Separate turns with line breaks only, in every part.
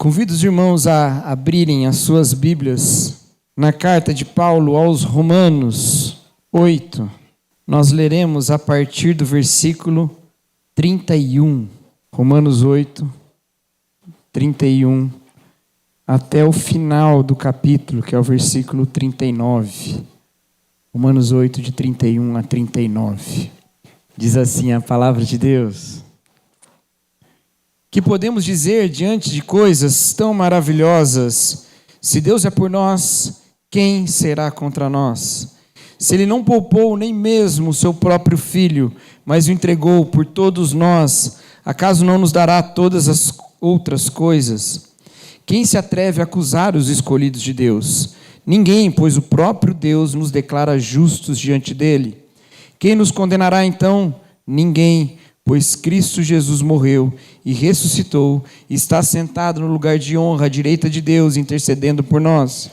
Convido os irmãos a abrirem as suas Bíblias na carta de Paulo aos Romanos 8. Nós leremos a partir do versículo 31. Romanos 8, 31, até o final do capítulo, que é o versículo 39. Romanos 8, de 31 a 39. Diz assim a palavra de Deus: que podemos dizer diante de coisas tão maravilhosas? Se Deus é por nós, quem será contra nós? Se Ele não poupou nem mesmo o seu próprio Filho, mas o entregou por todos nós, acaso não nos dará todas as outras coisas? Quem se atreve a acusar os escolhidos de Deus? Ninguém, pois o próprio Deus nos declara justos diante dele. Quem nos condenará então? Ninguém, pois Cristo Jesus morreu e ressuscitou, e está sentado no lugar de honra à direita de Deus, intercedendo por nós.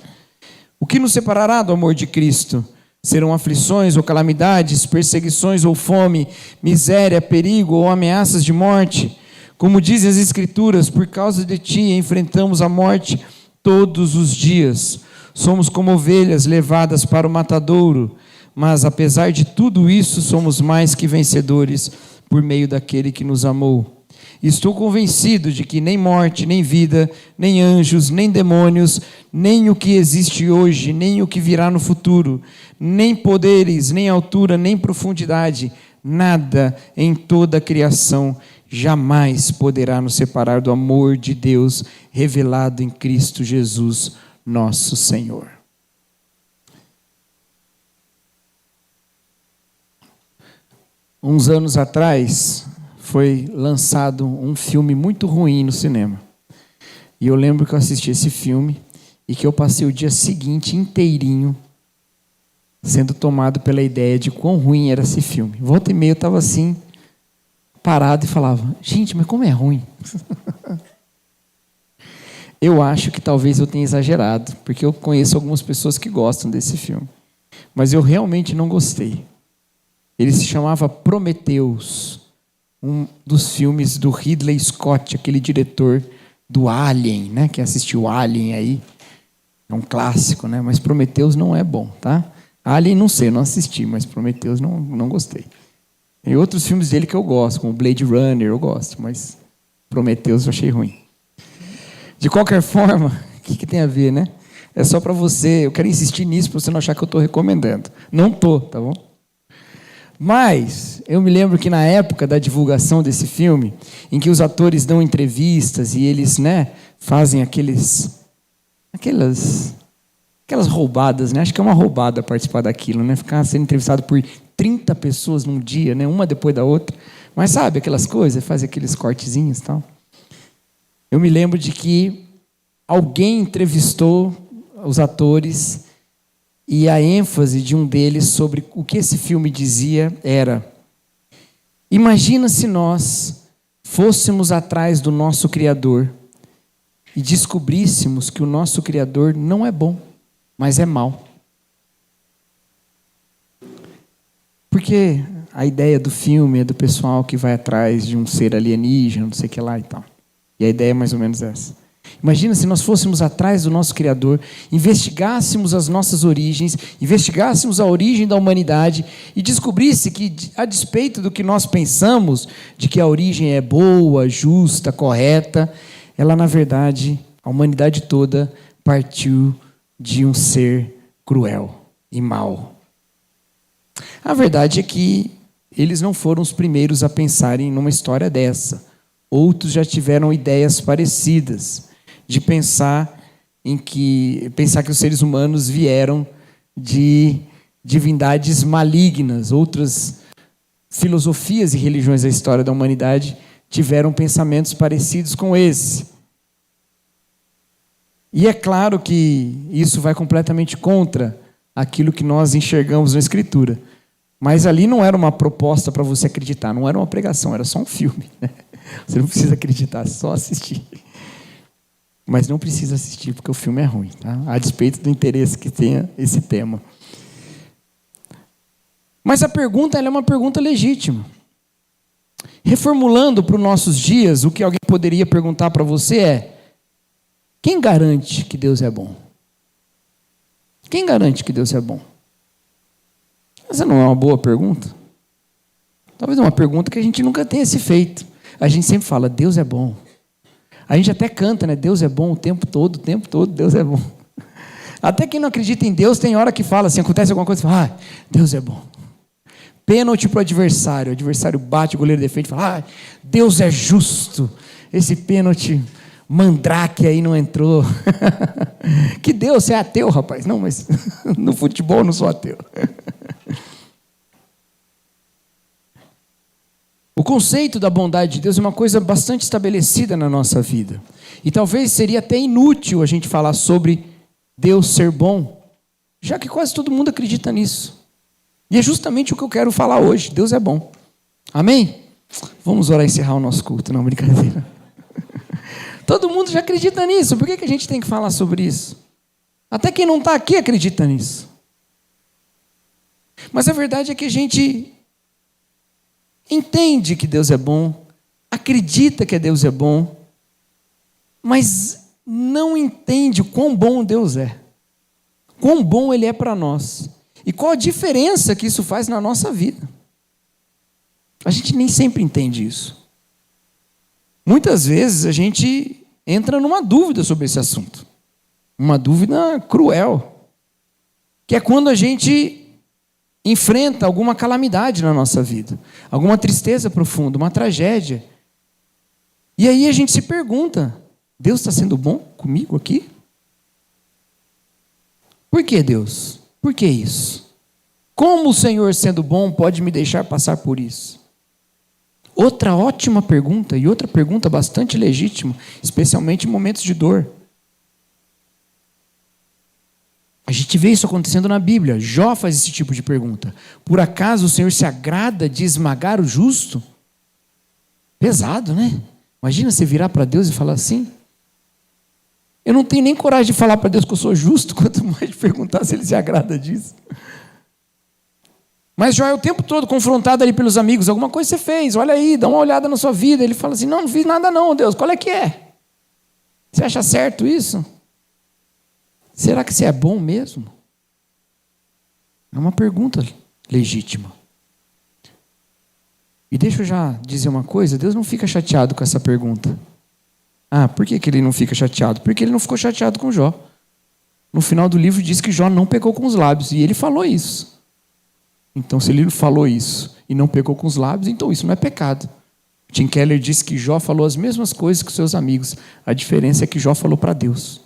O que nos separará do amor de Cristo? Serão aflições ou calamidades, perseguições ou fome, miséria, perigo ou ameaças de morte? Como dizem as Escrituras, por causa de ti enfrentamos a morte todos os dias. Somos como ovelhas levadas para o matadouro, mas apesar de tudo isso, somos mais que vencedores por meio daquele que nos amou. Estou convencido de que nem morte, nem vida, nem anjos, nem demônios, nem o que existe hoje, nem o que virá no futuro, nem poderes, nem altura, nem profundidade, nada em toda a criação jamais poderá nos separar do amor de Deus revelado em Cristo Jesus, nosso Senhor. Uns anos atrás, foi lançado um filme muito ruim no cinema. E eu lembro que eu assisti esse filme e que eu passei o dia seguinte inteirinho sendo tomado pela ideia de quão ruim era esse filme. Volta e meia eu estava assim, parado e falava: gente, mas como é ruim? Eu acho que talvez eu tenha exagerado, porque eu conheço algumas pessoas que gostam desse filme. Mas eu realmente não gostei. Ele se chamava Prometheus, um dos filmes do Ridley Scott, aquele diretor do Alien, né? Que assistiu Alien aí. É um clássico, né? Mas Prometheus não é bom, tá? Alien não sei, não assisti, mas Prometheus não gostei. Tem outros filmes dele que eu gosto, como Blade Runner eu gosto, mas Prometheus eu achei ruim. De qualquer forma, o que tem a ver, né? É só para você, eu quero insistir nisso para você não achar que eu estou recomendando. Não estou, tá bom? Mas eu me lembro que na época da divulgação desse filme, em que os atores dão entrevistas e eles, né, fazem aquelas roubadas, né? Acho que é uma roubada participar daquilo, né? Ficar sendo entrevistado por 30 pessoas num dia, né? Uma depois da outra. Mas sabe aquelas coisas? Faz aqueles cortezinhos e tal. Eu me lembro de que alguém entrevistou os atores e a ênfase de um deles sobre o que esse filme dizia era: imagina se nós fôssemos atrás do nosso Criador e descobríssemos que o nosso Criador não é bom, mas é mau. Porque a ideia do filme é do pessoal que vai atrás de um ser alienígena, não sei o que lá e tal. E a ideia é mais ou menos essa. Imagina se nós fôssemos atrás do nosso Criador, investigássemos as nossas origens, investigássemos a origem da humanidade e descobrisse que, a despeito do que nós pensamos, de que a origem é boa, justa, correta, ela, na verdade, a humanidade toda partiu de um ser cruel e mau. A verdade é que eles não foram os primeiros a pensarem numa história dessa. Outros já tiveram ideias parecidas, de pensar que os seres humanos vieram de divindades malignas. Outras filosofias e religiões da história da humanidade tiveram pensamentos parecidos com esse. E é claro que isso vai completamente contra aquilo que nós enxergamos na Escritura. Mas ali não era uma proposta para você acreditar, não era uma pregação, era só um filme, né? Você não precisa acreditar, só assistir. Mas não precisa assistir, porque o filme é ruim, tá? A despeito do interesse que tenha esse tema. Mas a pergunta, ela é uma pergunta legítima. Reformulando para os nossos dias, o que alguém poderia perguntar para você é: Quem garante que Deus é bom? Quem garante que Deus é bom? Essa não é uma boa pergunta? Talvez uma pergunta que a gente nunca tenha se feito. A gente sempre fala, Deus é bom. A gente até canta, né? Deus é bom o tempo todo, Deus é bom. Até quem não acredita em Deus tem hora que fala assim, acontece alguma coisa e fala, Deus é bom. Pênalti para o adversário bate, o goleiro defende e fala, Deus é justo. Esse pênalti mandrake aí não entrou. Que Deus, você é ateu, rapaz? Não, mas no futebol eu não sou ateu. O conceito da bondade de Deus é uma coisa bastante estabelecida na nossa vida. E talvez seria até inútil a gente falar sobre Deus ser bom, já que quase todo mundo acredita nisso. E é justamente o que eu quero falar hoje. Deus é bom. Amém? Vamos orar e encerrar o nosso culto. Não, brincadeira. Todo mundo já acredita nisso. Por que a gente tem que falar sobre isso? Até quem não está aqui acredita nisso. Mas a verdade é que a gente entende que Deus é bom, acredita que Deus é bom, mas não entende o quão bom Deus é. Quão bom Ele é para nós. E qual a diferença que isso faz na nossa vida. A gente nem sempre entende isso. Muitas vezes a gente entra numa dúvida sobre esse assunto. Uma dúvida cruel. Que é quando a gente enfrenta alguma calamidade na nossa vida. Alguma tristeza profunda, uma tragédia. E aí a gente se pergunta, Deus está sendo bom comigo aqui? Por que Deus? Por que isso? Como o Senhor, sendo bom, pode me deixar passar por isso? Outra ótima pergunta, e outra pergunta bastante legítima, especialmente em momentos de dor. A gente vê isso acontecendo na Bíblia. Jó faz esse tipo de pergunta. Por acaso o Senhor se agrada de esmagar o justo? Pesado, né? Imagina você virar para Deus e falar assim. Eu não tenho nem coragem de falar para Deus que eu sou justo, quanto mais de perguntar se Ele se agrada disso. Mas Jó é o tempo todo confrontado ali pelos amigos. Alguma coisa você fez, olha aí, dá uma olhada na sua vida. Ele fala assim, não fiz nada não, Deus, qual é que é? Você acha certo isso? Será que você é bom mesmo? É uma pergunta legítima. E deixa eu já dizer uma coisa, Deus não fica chateado com essa pergunta. Por que Ele não fica chateado? Porque Ele não ficou chateado com Jó. No final do livro diz que Jó não pecou com os lábios, e ele falou isso. Então, se ele falou isso e não pecou com os lábios, então isso não é pecado. Tim Keller disse que Jó falou as mesmas coisas que seus amigos. A diferença é que Jó falou para Deus.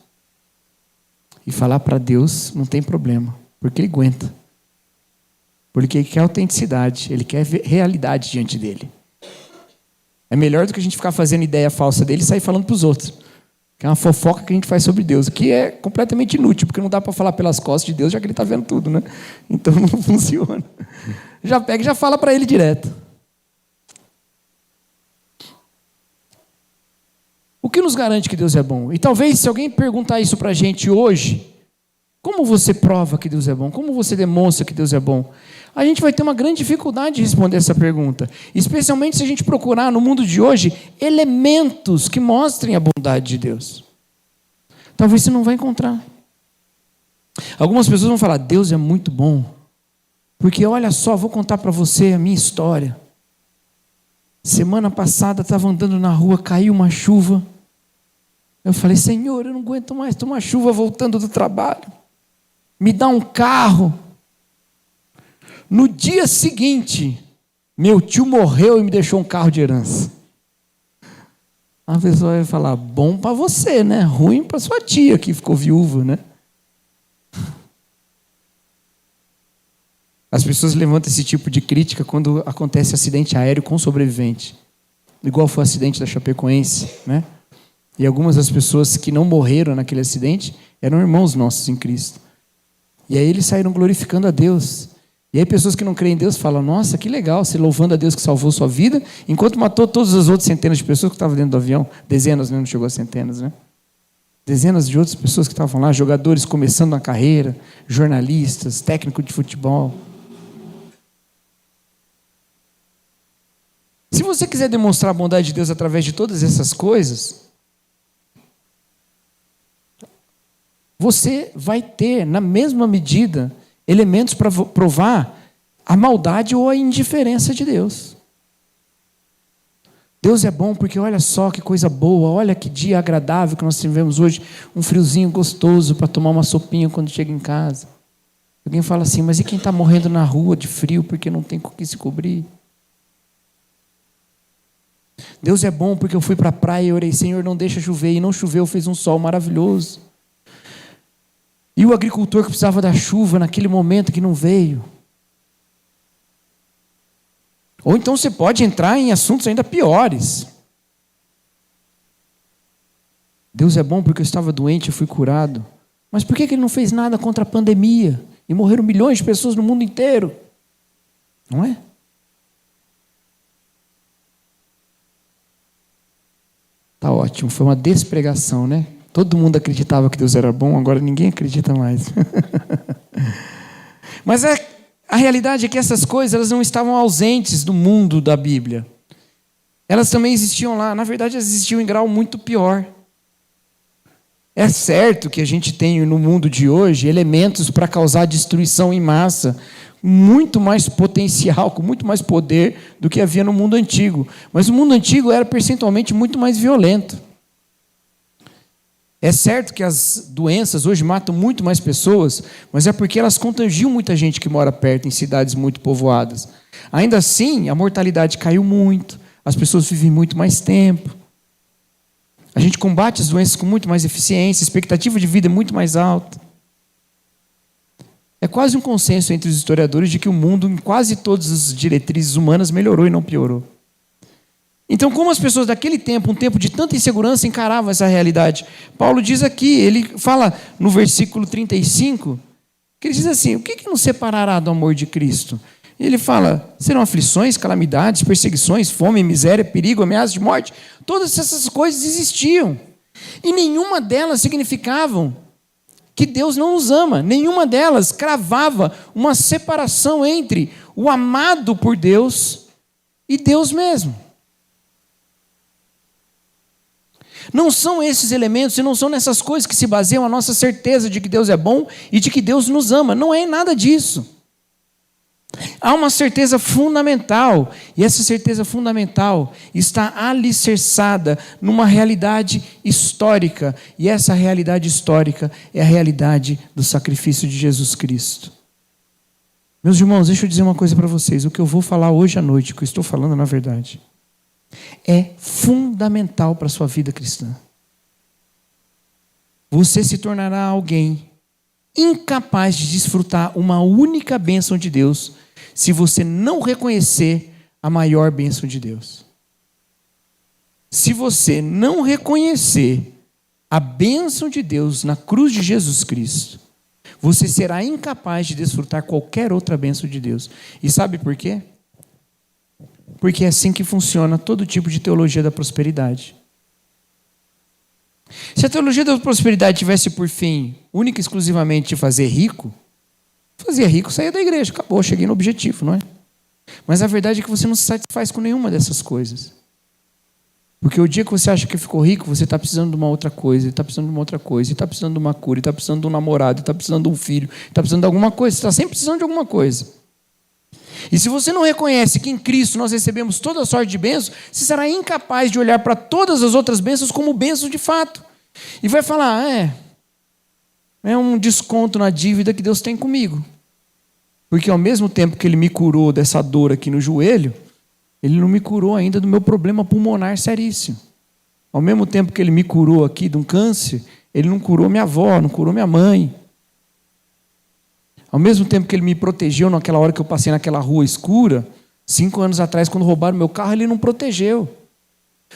E falar para Deus não tem problema, porque Ele aguenta. Porque Ele quer autenticidade, Ele quer realidade diante dEle. É melhor do que a gente ficar fazendo ideia falsa dEle e sair falando para os outros. Que é uma fofoca que a gente faz sobre Deus, que é completamente inútil, porque não dá para falar pelas costas de Deus, já que Ele está vendo tudo, né? Então não funciona. Já pega e já fala para Ele direto. O que nos garante que Deus é bom? E talvez se alguém perguntar isso para a gente hoje, como você prova que Deus é bom? Como você demonstra que Deus é bom? A gente vai ter uma grande dificuldade de responder essa pergunta. Especialmente se a gente procurar no mundo de hoje elementos que mostrem a bondade de Deus. Talvez você não vai encontrar. Algumas pessoas vão falar, Deus é muito bom. Porque olha só, vou contar para você a minha história. Semana passada estava andando na rua, caiu uma chuva. Eu falei, Senhor, eu não aguento mais tomar chuva voltando do trabalho. Me dá um carro. No dia seguinte, meu tio morreu e me deixou um carro de herança. A pessoa vai falar, bom para você, né? Ruim para sua tia que ficou viúva, né? As pessoas levantam esse tipo de crítica quando acontece acidente aéreo com sobrevivente. Igual foi o acidente da Chapecoense, né? E algumas das pessoas que não morreram naquele acidente eram irmãos nossos em Cristo. E aí eles saíram glorificando a Deus. E aí pessoas que não creem em Deus falam, nossa, que legal, você louvando a Deus que salvou sua vida, enquanto matou todas as outras centenas de pessoas que estavam dentro do avião. Dezenas, né? Não chegou a centenas, né? Dezenas de outras pessoas que estavam lá, jogadores começando a carreira, jornalistas, técnicos de futebol. Se você quiser demonstrar a bondade de Deus através de todas essas coisas, você vai ter, na mesma medida, elementos para provar a maldade ou a indiferença de Deus. Deus é bom porque olha só que coisa boa, olha que dia agradável que nós tivemos hoje, um friozinho gostoso para tomar uma sopinha quando chega em casa. Alguém fala assim, mas e quem está morrendo na rua de frio porque não tem com o que se cobrir? Deus é bom porque eu fui para a praia e orei, Senhor, não deixa chover, e não choveu, fez um sol maravilhoso. E o agricultor que precisava da chuva naquele momento que não veio. Ou então você pode entrar em assuntos ainda piores. Deus é bom porque eu estava doente, eu fui curado. Mas por que Ele não fez nada contra a pandemia? E morreram milhões de pessoas no mundo inteiro. Não é? Tá ótimo, foi uma despregação, né? Todo mundo acreditava que Deus era bom, agora ninguém acredita mais. Mas a realidade é que essas coisas elas não estavam ausentes do mundo da Bíblia. Elas também existiam lá. Na verdade, elas existiam em grau muito pior. É certo que a gente tem no mundo de hoje elementos para causar destruição em massa, muito mais potencial, com muito mais poder do que havia no mundo antigo. Mas o mundo antigo era percentualmente muito mais violento. É certo que as doenças hoje matam muito mais pessoas, mas é porque elas contagiam muita gente que mora perto, em cidades muito povoadas. Ainda assim, a mortalidade caiu muito, as pessoas vivem muito mais tempo. A gente combate as doenças com muito mais eficiência, a expectativa de vida é muito mais alta. É quase um consenso entre os historiadores de que o mundo, em quase todas as diretrizes humanas, melhorou e não piorou. Então, como as pessoas daquele tempo, um tempo de tanta insegurança, encaravam essa realidade? Paulo diz aqui, ele fala no versículo 35, que ele diz assim, o que nos separará do amor de Cristo? E ele fala, serão aflições, calamidades, perseguições, fome, miséria, perigo, ameaça de morte. Todas essas coisas existiam. E nenhuma delas significavam que Deus não nos ama. Nenhuma delas cravava uma separação entre o amado por Deus e Deus mesmo. Não são esses elementos e não são nessas coisas que se baseiam a nossa certeza de que Deus é bom e de que Deus nos ama. Não é nada disso. Há uma certeza fundamental, e essa certeza fundamental está alicerçada numa realidade histórica, e essa realidade histórica é a realidade do sacrifício de Jesus Cristo. Meus irmãos, deixa eu dizer uma coisa para vocês, o que eu vou falar hoje à noite, o que eu estou falando na verdade, é fundamental para a sua vida cristã. Você se tornará alguém incapaz de desfrutar uma única bênção de Deus se você não reconhecer a maior bênção de Deus. Se você não reconhecer a bênção de Deus na cruz de Jesus Cristo, você será incapaz de desfrutar qualquer outra bênção de Deus. E sabe por quê? Porque é assim que funciona todo tipo de teologia da prosperidade. Se a teologia da prosperidade tivesse por fim, única e exclusivamente, de fazer rico, fazia rico, saía da igreja, acabou, cheguei no objetivo, não é? Mas a verdade é que você não se satisfaz com nenhuma dessas coisas. Porque o dia que você acha que ficou rico, você está precisando de uma outra coisa, está precisando de uma outra coisa, está precisando de uma cura, está precisando de um namorado, está precisando de um filho, está precisando de alguma coisa, você está sempre precisando de alguma coisa. E se você não reconhece que em Cristo nós recebemos toda a sorte de bênçãos, você será incapaz de olhar para todas as outras bênçãos como bênçãos de fato. E vai falar, é um desconto na dívida que Deus tem comigo. Porque ao mesmo tempo que Ele me curou dessa dor aqui no joelho, Ele não me curou ainda do meu problema pulmonar seríssimo. Ao mesmo tempo que Ele me curou aqui de um câncer, Ele não curou minha avó, não curou minha mãe. Ao mesmo tempo que Ele me protegeu naquela hora que eu passei naquela rua escura, 5 anos atrás, quando roubaram meu carro, Ele não protegeu.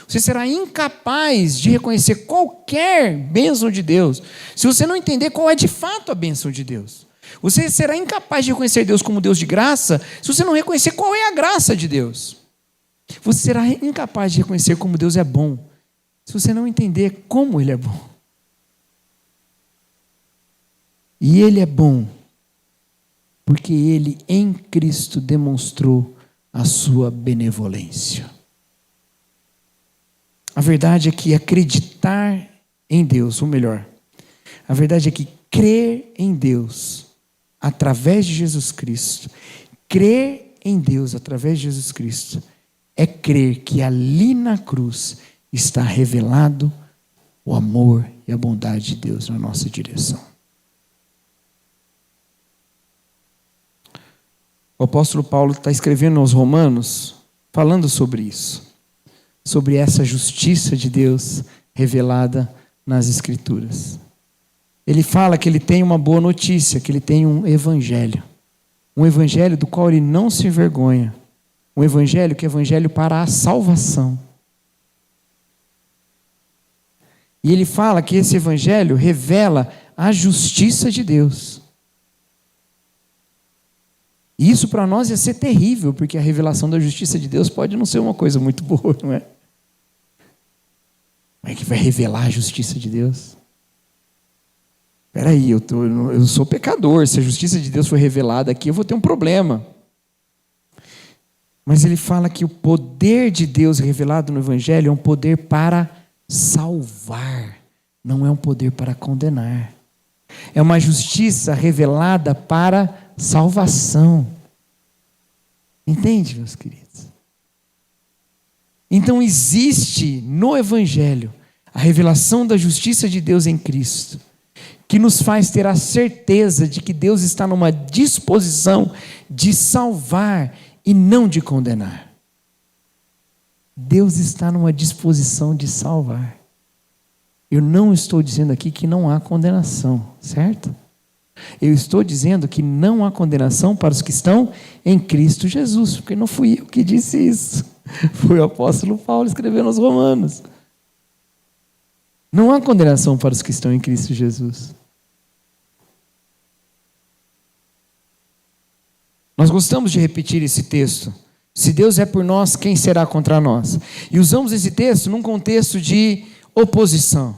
Você será incapaz de reconhecer qualquer bênção de Deus se você não entender qual é de fato a bênção de Deus. Você será incapaz de reconhecer Deus como Deus de graça se você não reconhecer qual é a graça de Deus. Você será incapaz de reconhecer como Deus é bom se você não entender como Ele é bom. E Ele é bom porque Ele em Cristo demonstrou a sua benevolência. A verdade é que acreditar em Deus, ou melhor, a verdade é que Crer em Deus através de Jesus Cristo, crer em Deus através de Jesus Cristo, é crer que ali na cruz está revelado o amor e a bondade de Deus na nossa direção. O apóstolo Paulo está escrevendo aos Romanos, falando sobre isso, sobre essa justiça de Deus revelada nas Escrituras. Ele fala que ele tem uma boa notícia, que ele tem um evangelho do qual ele não se envergonha, um evangelho que é evangelho para a salvação. E ele fala que esse evangelho revela a justiça de Deus. E isso para nós ia ser terrível, porque a revelação da justiça de Deus pode não ser uma coisa muito boa, não é? Como é que vai revelar a justiça de Deus? Espera aí, eu sou pecador, se a justiça de Deus for revelada aqui, eu vou ter um problema. Mas ele fala que o poder de Deus revelado no Evangelho é um poder para salvar, não é um poder para condenar. É uma justiça revelada para salvação. Entende, meus queridos? Então existe no Evangelho a revelação da justiça de Deus em Cristo, que nos faz ter a certeza de que Deus está numa disposição de salvar e não de condenar. Deus está numa disposição de salvar. Eu não estou dizendo aqui que não há condenação, certo? Eu estou dizendo que não há condenação para os que estão em Cristo Jesus, porque não fui eu que disse isso. Foi o apóstolo Paulo escrevendo aos Romanos. Não há condenação para os que estão em Cristo Jesus. Nós gostamos de repetir esse texto. Se Deus é por nós, quem será contra nós? E usamos esse texto num contexto de oposição.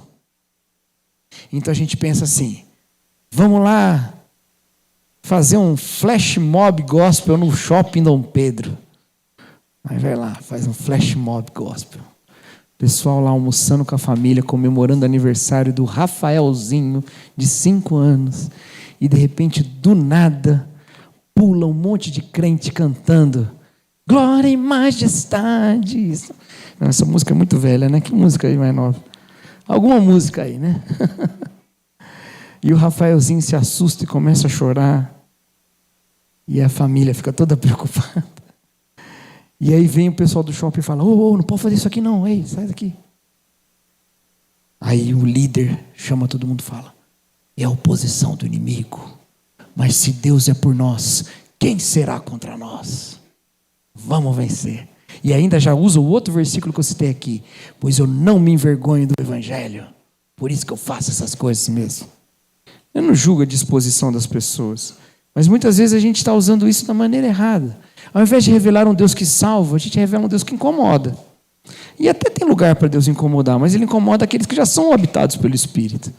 Então a gente pensa assim, vamos lá fazer um flash mob gospel no shopping Dom Pedro. Aí vai lá, faz um flash mob gospel. Pessoal lá almoçando com a família, comemorando o aniversário do Rafaelzinho, de 5 anos. E de repente, do nada, pula um monte de crente cantando glória e majestade. Essa música é muito velha, né? Que música aí mais nova? Alguma música aí, né? E o Rafaelzinho se assusta e começa a chorar. E a família fica toda preocupada. E aí vem o pessoal do shopping e fala, não pode fazer isso aqui não, ei, sai daqui. Aí o líder chama todo mundo e fala, é a oposição do inimigo, mas se Deus é por nós, quem será contra nós? Vamos vencer. E ainda já usa o outro versículo que eu citei aqui, pois eu não me envergonho do evangelho, por isso que eu faço essas coisas mesmo. Eu não julgo a disposição das pessoas, mas muitas vezes a gente está usando isso da maneira errada. Ao invés de revelar um Deus que salva, a gente revela um Deus que incomoda. E até tem lugar para Deus incomodar, mas Ele incomoda aqueles que já são habitados pelo Espírito.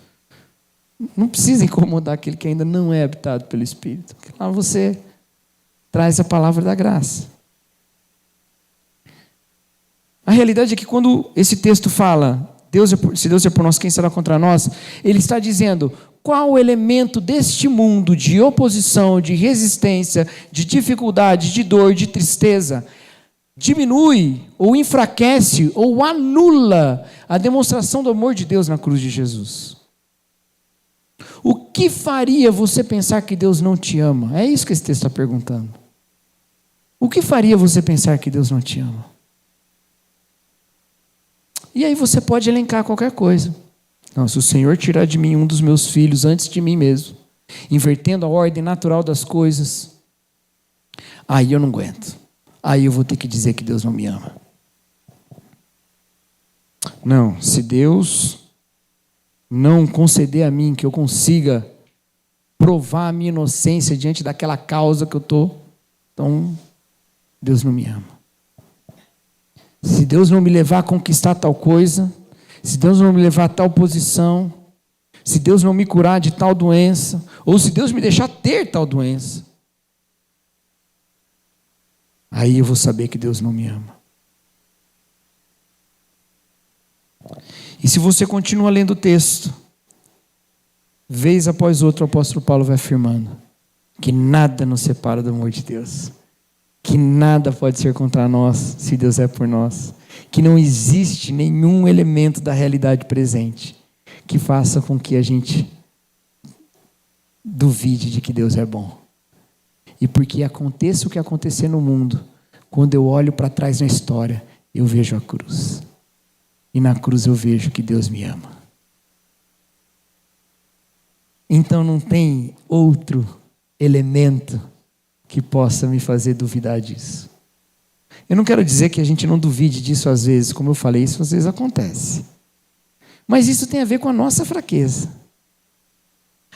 Não precisa incomodar aquele que ainda não é habitado pelo Espírito. Porque lá você traz a palavra da graça. A realidade é que quando esse texto fala, se Deus é por nós, quem será contra nós? Ele está dizendo, qual elemento deste mundo de oposição, de resistência, de dificuldade, de dor, de tristeza, diminui ou enfraquece ou anula a demonstração do amor de Deus na cruz de Jesus? O que faria você pensar que Deus não te ama? É isso que esse texto está perguntando. O que faria você pensar que Deus não te ama? E aí você pode elencar qualquer coisa. Não, se o Senhor tirar de mim um dos meus filhos antes de mim mesmo, invertendo a ordem natural das coisas, aí eu não aguento. Aí eu vou ter que dizer que Deus não me ama. Não, se Deus não conceder a mim que eu consiga provar a minha inocência diante daquela causa que eu estou, então Deus não me ama. Se Deus não me levar a conquistar tal coisa, se Deus não me levar a tal posição, se Deus não me curar de tal doença, ou se Deus me deixar ter tal doença, aí eu vou saber que Deus não me ama. E se você continua lendo o texto, vez após outra, o apóstolo Paulo vai afirmando que nada nos separa do amor de Deus, que nada pode ser contra nós se Deus é por nós, que não existe nenhum elemento da realidade presente que faça com que a gente duvide de que Deus é bom. E porque aconteça o que acontecer no mundo, quando eu olho para trás na história, eu vejo a cruz. E na cruz eu vejo que Deus me ama. Então não tem outro elemento que possa me fazer duvidar disso. Eu não quero dizer que a gente não duvide disso às vezes, como eu falei, isso às vezes acontece. Mas isso tem a ver com a nossa fraqueza.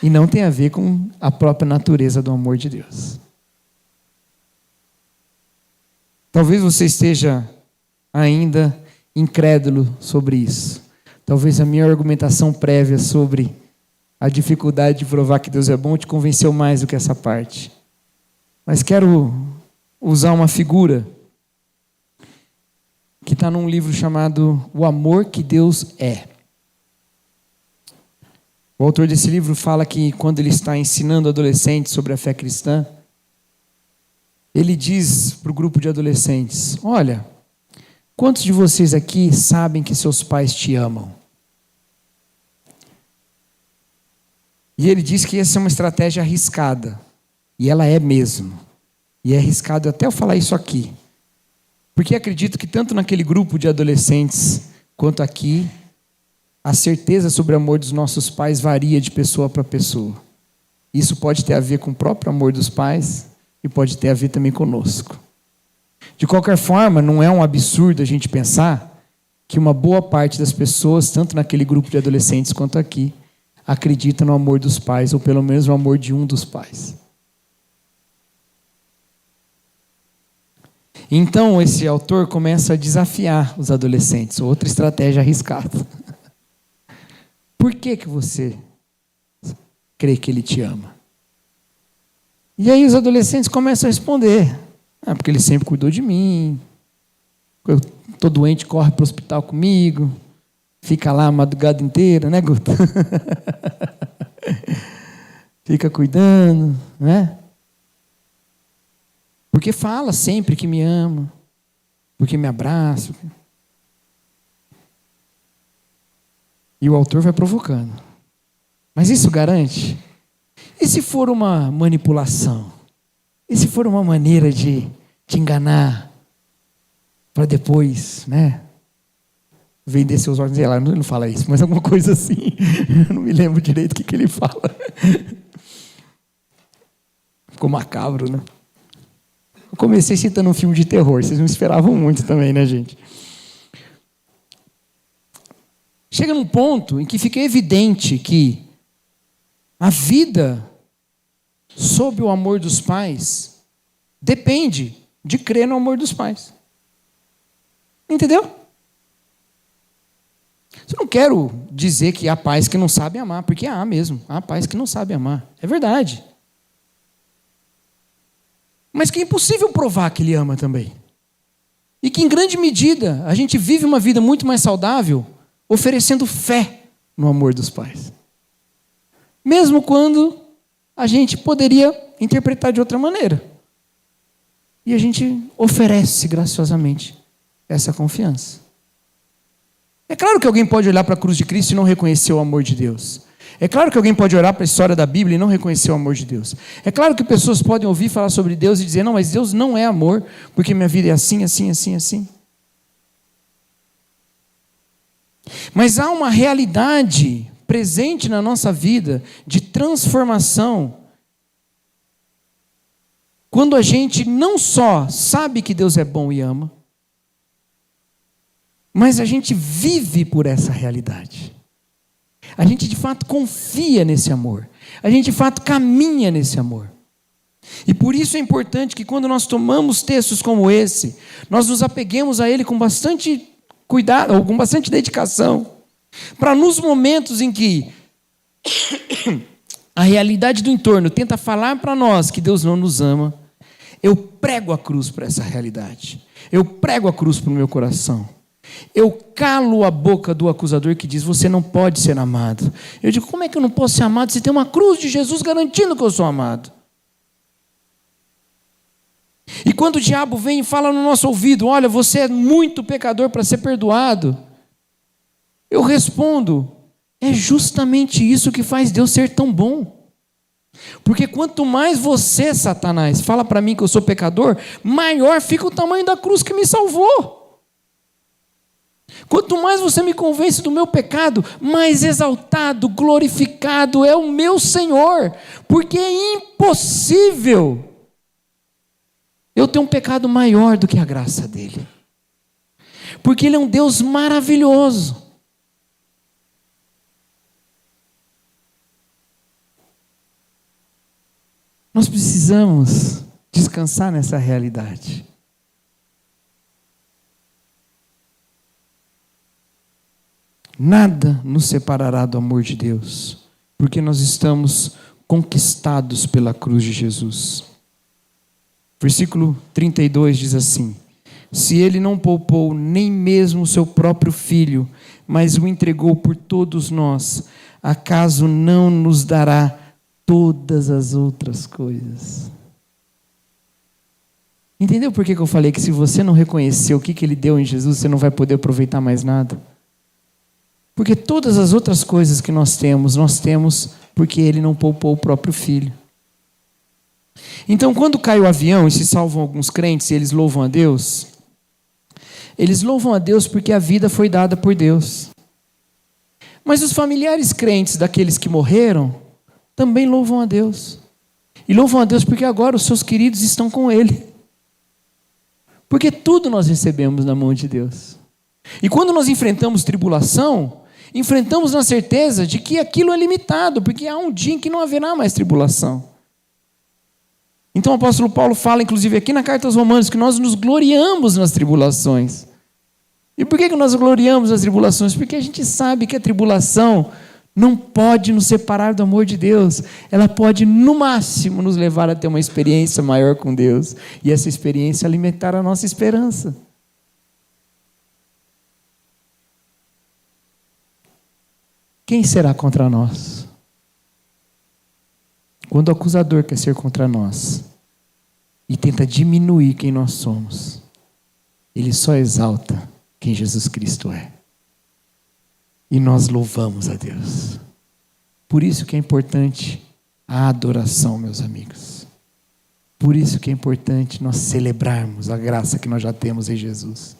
E não tem a ver com a própria natureza do amor de Deus. Talvez você esteja ainda incrédulo sobre isso. Talvez a minha argumentação prévia sobre a dificuldade de provar que Deus é bom te convenceu mais do que essa parte. Mas quero usar uma figura que está num livro chamado O Amor que Deus é. O autor desse livro fala que quando ele está ensinando adolescentes sobre a fé cristã, ele diz para o grupo de adolescentes: olha, quantos de vocês aqui sabem que seus pais te amam? E ele diz que essa é uma estratégia arriscada. E ela é mesmo. E é arriscado até eu falar isso aqui. Porque acredito que tanto naquele grupo de adolescentes quanto aqui, a certeza sobre o amor dos nossos pais varia de pessoa para pessoa. Isso pode ter a ver com o próprio amor dos pais e pode ter a ver também conosco. De qualquer forma, não é um absurdo a gente pensar que uma boa parte das pessoas, tanto naquele grupo de adolescentes quanto aqui, acredita no amor dos pais, ou pelo menos no amor de um dos pais. Então, esse autor começa a desafiar os adolescentes, outra estratégia arriscada. Por que você crê que ele te ama? E aí os adolescentes começam a responder: porque ele sempre cuidou de mim, eu estou doente, corre para o hospital comigo, fica lá a madrugada inteira, né, Guto? Fica cuidando, né? Porque fala sempre que me ama, porque me abraça. E o autor vai provocando. Mas isso garante? E se for uma manipulação? E se for uma maneira de te enganar para depois, né, vender seus órgãos? Ela não fala isso, mas alguma coisa assim. Eu não me lembro direito o que ele fala. Ficou macabro, né? Eu comecei citando um filme de terror. Vocês não esperavam muito também, né, gente? Chega num ponto em que fica evidente que a vida sob o amor dos pais depende de crer no amor dos pais. Entendeu? Eu não quero dizer que há pais que não sabem amar, porque há mesmo. Há pais que não sabem amar. É verdade. Mas que é impossível provar que ele ama também. E que em grande medida a gente vive uma vida muito mais saudável oferecendo fé no amor dos pais. Mesmo quando a gente poderia interpretar de outra maneira. E a gente oferece graciosamente essa confiança. É claro que alguém pode olhar para a cruz de Cristo e não reconhecer o amor de Deus. É claro que alguém pode olhar para a história da Bíblia e não reconhecer o amor de Deus. É claro que pessoas podem ouvir falar sobre Deus e dizer: não, mas Deus não é amor, porque minha vida é assim, assim, assim, assim. Mas há uma realidade presente na nossa vida de transformação quando a gente não só sabe que Deus é bom e ama, mas a gente vive por essa realidade. A gente de fato confia nesse amor. A gente de fato caminha nesse amor. E por isso é importante que quando nós tomamos textos como esse, nós nos apeguemos a ele com bastante cuidado, ou com bastante dedicação, para nos momentos em que a realidade do entorno tenta falar para nós que Deus não nos ama, eu prego a cruz para essa realidade. Eu prego a cruz para o meu coração. Eu calo a boca do acusador que diz: você não pode ser amado. Eu digo: como é que eu não posso ser amado se tem uma cruz de Jesus garantindo que eu sou amado? E quando o diabo vem e fala no nosso ouvido: olha, você é muito pecador para ser perdoado, eu respondo: é justamente isso que faz Deus ser tão bom. Porque quanto mais você, Satanás, fala para mim que eu sou pecador, maior fica o tamanho da cruz que me salvou. Quanto mais você me convence do meu pecado, mais exaltado, glorificado é o meu Senhor, porque é impossível eu ter um pecado maior do que a graça dele, porque ele é um Deus maravilhoso. Nós precisamos descansar nessa realidade. Nada nos separará do amor de Deus, porque nós estamos conquistados pela cruz de Jesus. Versículo 32 diz assim: se ele não poupou nem mesmo o seu próprio filho, mas o entregou por todos nós, acaso não nos dará todas as outras coisas? Entendeu por que eu falei que se você não reconhecer o que ele deu em Jesus, você não vai poder aproveitar mais nada? Porque todas as outras coisas que nós temos porque ele não poupou o próprio filho. Então, quando cai o avião e se salvam alguns crentes e eles louvam a Deus porque a vida foi dada por Deus. Mas os familiares crentes daqueles que morreram também louvam a Deus. E louvam a Deus porque agora os seus queridos estão com ele. Porque tudo nós recebemos na mão de Deus. E quando nós enfrentamos tribulação, enfrentamos na certeza de que aquilo é limitado, porque há um dia em que não haverá mais tribulação. Então o apóstolo Paulo fala, inclusive aqui na carta aos Romanos, que nós nos gloriamos nas tribulações. E por que nós gloriamos nas tribulações? Porque a gente sabe que a tribulação não pode nos separar do amor de Deus. Ela pode, no máximo, nos levar a ter uma experiência maior com Deus. E essa experiência alimentar a nossa esperança. Quem será contra nós? Quando o acusador quer ser contra nós e tenta diminuir quem nós somos, ele só exalta quem Jesus Cristo é. E nós louvamos a Deus. Por isso que é importante a adoração, meus amigos. Por isso que é importante nós celebrarmos a graça que nós já temos em Jesus.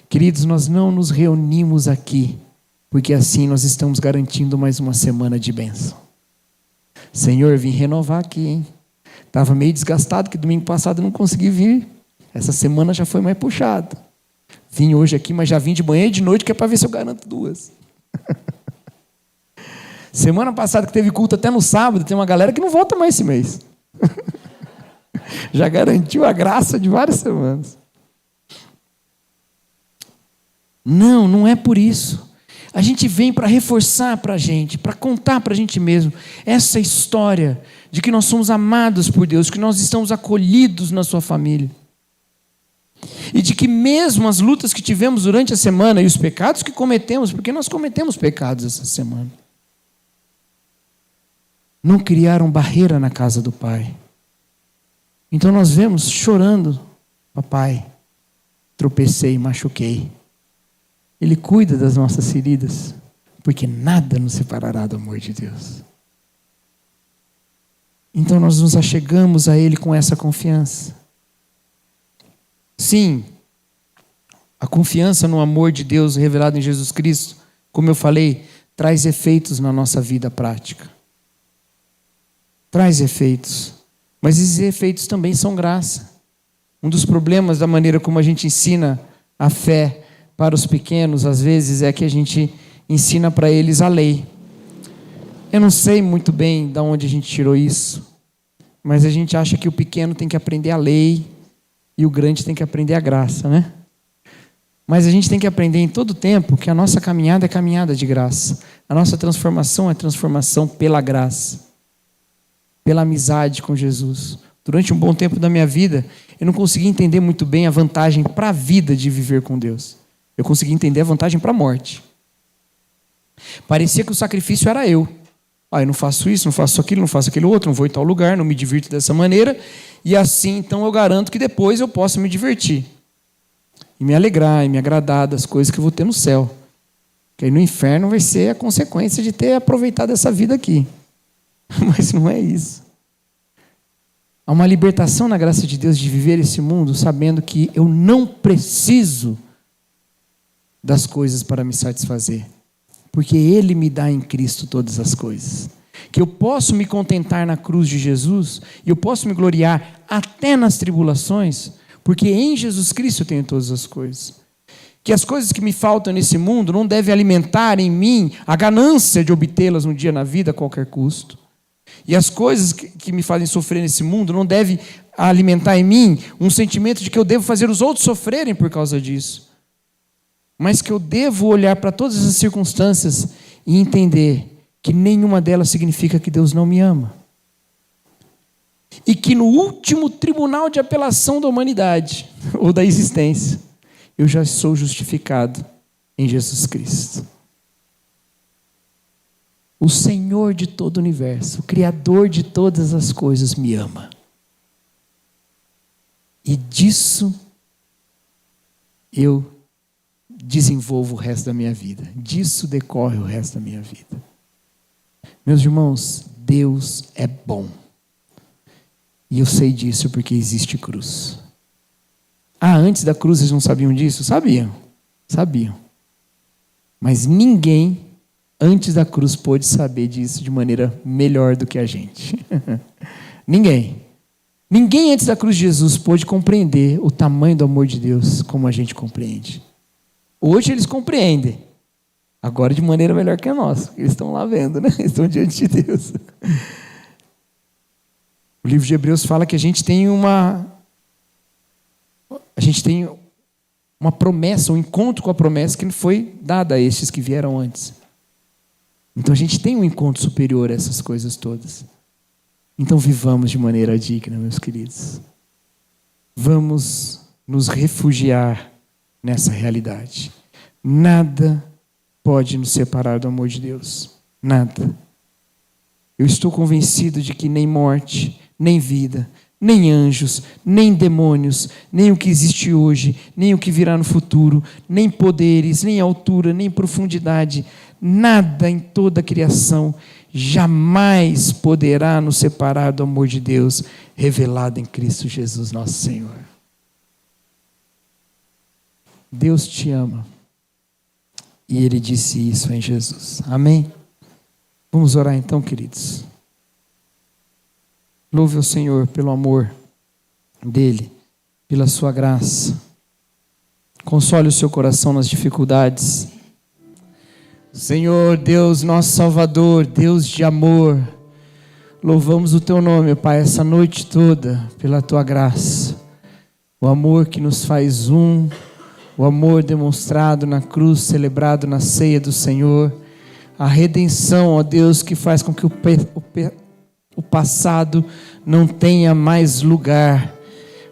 Queridos, nós não nos reunimos aqui porque assim nós estamos garantindo mais uma semana de bênção. Senhor, vim renovar aqui, hein? Estava meio desgastado, que domingo passado eu não consegui vir. Essa semana já foi mais puxado. Vim hoje aqui, mas já vim de manhã e de noite, que é para ver se eu garanto 2. Semana passada que teve culto até no sábado, tem uma galera que não volta mais esse mês. Já garantiu a graça de várias semanas. Não é por isso. A gente vem para reforçar para a gente, para contar para a gente mesmo essa história de que nós somos amados por Deus, que nós estamos acolhidos na sua família. E de que mesmo as lutas que tivemos durante a semana e os pecados que cometemos, porque nós cometemos pecados essa semana, não criaram barreira na casa do Pai. Então nós vemos chorando: papai, tropecei, machuquei. Ele cuida das nossas feridas, porque nada nos separará do amor de Deus. Então nós nos achegamos a Ele com essa confiança. Sim, a confiança no amor de Deus revelado em Jesus Cristo, como eu falei, traz efeitos na nossa vida prática. Traz efeitos, mas esses efeitos também são graça. Um dos problemas da maneira como a gente ensina a fé para os pequenos, às vezes, é que a gente ensina para eles a lei. Eu não sei muito bem de onde a gente tirou isso, mas a gente acha que o pequeno tem que aprender a lei e o grande tem que aprender a graça, né? Mas a gente tem que aprender em todo tempo que a nossa caminhada é caminhada de graça. A nossa transformação é transformação pela graça, pela amizade com Jesus. Durante um bom tempo da minha vida, eu não conseguia entender muito bem a vantagem para a vida de viver com Deus. Eu consegui entender a vantagem para a morte. Parecia que o sacrifício era eu. Eu não faço isso, não faço aquilo, não faço aquele outro, não vou em tal lugar, não me divirto dessa maneira. E assim, então, eu garanto que depois eu possa me divertir. E me alegrar, e me agradar das coisas que eu vou ter no céu. Porque aí no inferno vai ser a consequência de ter aproveitado essa vida aqui. Mas não é isso. Há uma libertação na graça de Deus de viver esse mundo sabendo que eu não preciso das coisas para me satisfazer. Porque Ele me dá em Cristo todas as coisas. Que eu posso me contentar na cruz de Jesus e eu posso me gloriar até nas tribulações, porque em Jesus Cristo eu tenho todas as coisas. Que as coisas que me faltam nesse mundo não devem alimentar em mim a ganância de obtê-las um dia na vida a qualquer custo. E as coisas que me fazem sofrer nesse mundo não devem alimentar em mim um sentimento de que eu devo fazer os outros sofrerem por causa disso. Mas que eu devo olhar para todas essas circunstâncias e entender que nenhuma delas significa que Deus não me ama. E que no último tribunal de apelação da humanidade, ou da existência, eu já sou justificado em Jesus Cristo. O Senhor de todo o universo, o Criador de todas as coisas, me ama. E disso eu desenvolvo o resto da minha vida. Disso decorre o resto da minha vida. Meus irmãos, Deus é bom. E eu sei disso porque existe cruz. Antes da cruz eles não sabiam disso? Sabiam. Mas ninguém antes da cruz pôde saber disso de maneira melhor do que a gente. Ninguém antes da cruz de Jesus pôde compreender o tamanho do amor de Deus como a gente compreende. Hoje eles compreendem. Agora de maneira melhor que a nossa. Eles estão lá vendo, né? Eles estão diante de Deus. O livro de Hebreus fala que a gente tem uma promessa, um encontro com a promessa que foi dada a estes que vieram antes. Então a gente tem um encontro superior a essas coisas todas. Então vivamos de maneira digna, meus queridos. Vamos nos refugiar nessa realidade. Nada pode nos separar do amor de Deus. Nada. Eu estou convencido de que nem morte, nem vida, nem anjos, nem demônios, nem o que existe hoje, nem o que virá no futuro, nem poderes, nem altura, nem profundidade, nada em toda a criação jamais poderá nos separar do amor de Deus revelado em Cristo Jesus, nosso Senhor. Deus te ama. E Ele disse isso em Jesus. Amém? Vamos orar então, queridos. Louve o Senhor pelo amor dEle, pela sua graça. Console o seu coração nas dificuldades. Senhor, Deus nosso Salvador, Deus de amor, louvamos o Teu nome, Pai, essa noite toda, pela Tua graça. O amor que nos faz um, o amor demonstrado na cruz, celebrado na ceia do Senhor, a redenção, ó Deus, que faz com que o passado não tenha mais lugar,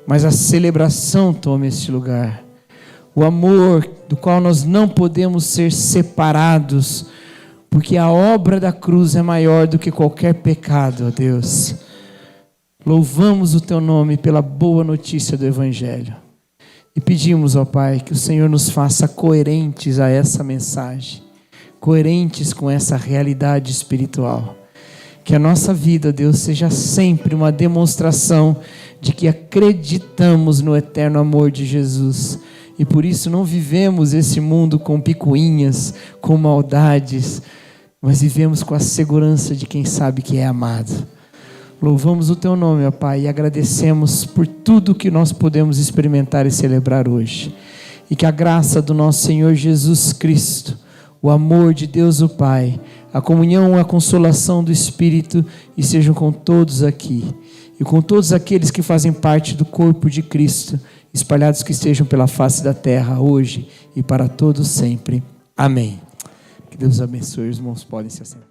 mas a celebração tome este lugar. O amor do qual nós não podemos ser separados, porque a obra da cruz é maior do que qualquer pecado, ó Deus. Louvamos o Teu nome pela boa notícia do Evangelho. E pedimos, ó Pai, que o Senhor nos faça coerentes a essa mensagem, coerentes com essa realidade espiritual. Que a nossa vida, Deus, seja sempre uma demonstração de que acreditamos no eterno amor de Jesus. E por isso não vivemos esse mundo com picuinhas, com maldades, mas vivemos com a segurança de quem sabe que é amado. Louvamos o Teu nome, ó Pai, e agradecemos por tudo que nós podemos experimentar e celebrar hoje. E que a graça do nosso Senhor Jesus Cristo, o amor de Deus o Pai, a comunhão, a consolação do Espírito estejam com todos aqui e com todos aqueles que fazem parte do corpo de Cristo, espalhados que estejam pela face da terra hoje e para todos sempre. Amém. Que Deus abençoe. Os irmãos podem se assentar.